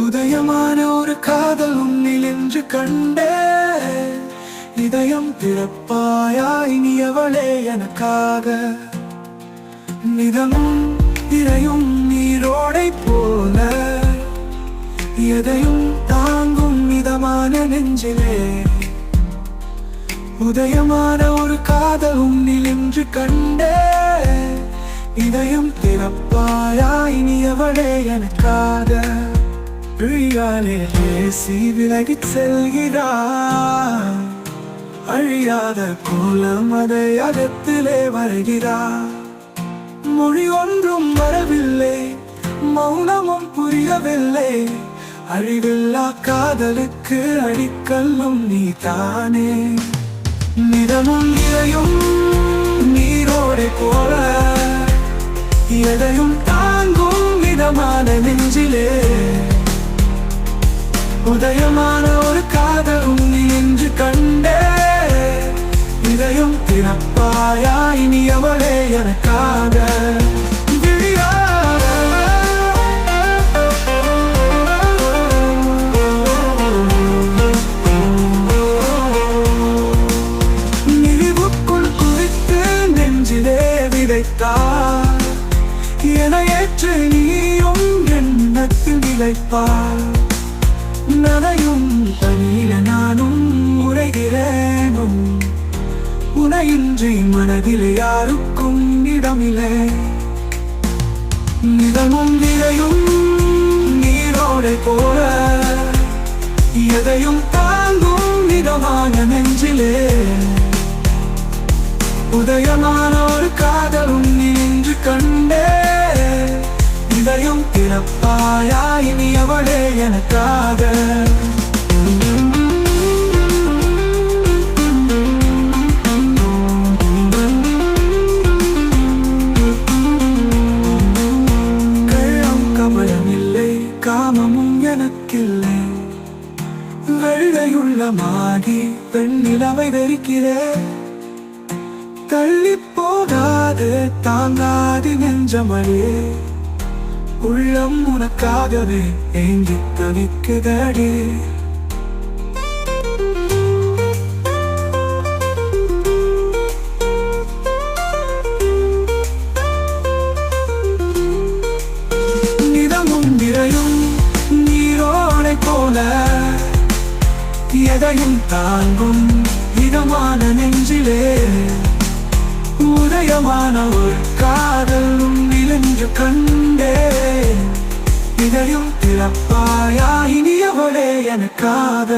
உதயமான ஒரு காதல் உன்னில் என்று கண்டே. இதயம் திறப்பாயாய் நீ அவளே எனக்காக. நிதமும் இறையும் நீரோடை போல எதையும் தாங்கும் மிதமான நெஞ்சிலே. உதயமான ஒரு காதல் உன்னில் என்று கண்டே. இதயம் திறப்பாயாய் நீ அவளே எனக்காக. விழியாலே பேசி விலகிச் செல்கிறாய். அழியாத கோலம் அதை அகத்திலே வருகிறாய். மொழி ஒன்றும் வரவில்லை, மௌனமும் புரியவில்லை. அழிவில்லா காதலுக்கு அடிக்கல்லும் நீதானே. நிதமும் இறையும் நீரோடை போல எதையும் தாங்கும் மிதமான நெஞ்சிலே. உதயமான ஒரு காதல் உன்னை என்று கண்டே. இதயம் திறப்பாயாய் நீ அவளே எனக்காக. நினைவுக்குள் குறித்து நெஞ்சிலே விதைத்தார். என ஏற்று நீயும் எண்ணத்தில் விளைப்பார். நனையும் தனியில நானும் உரைகிறேனும். உனையின்றி மனதில் யாருக்கும் இடமில்லை. நிதமும் இறையும் நீரோடை போல எதையும் தாங்கும் மிதமான நெஞ்சிலே. உதயமான ஒரு காதல் உன்னில் என்று கண்டே. இதயம் திறப்பாயாய் நீ அவளே எனக்காக. கள்ளம் கபலமில்லை, காமமும் எனக்கில்லை. வெள்ளையுள்ள மாடி பெண்ணிலவை வெறுக்கிறேன். தள்ளி போகாது தாங்காது நெஞ்சமலே. உள்ளம் உனக்காகவே ஏங்கி தவிக்குதடி. நிதமும் இறையும் நீரோடை போல எதையும் தாங்கும் இதமான நெஞ்சிலே. உதயமான ஒரு காதல் உன்னில் என்று கண்டே. இதயம் திறப்பாயாய் நீ அவளே எனக்காக.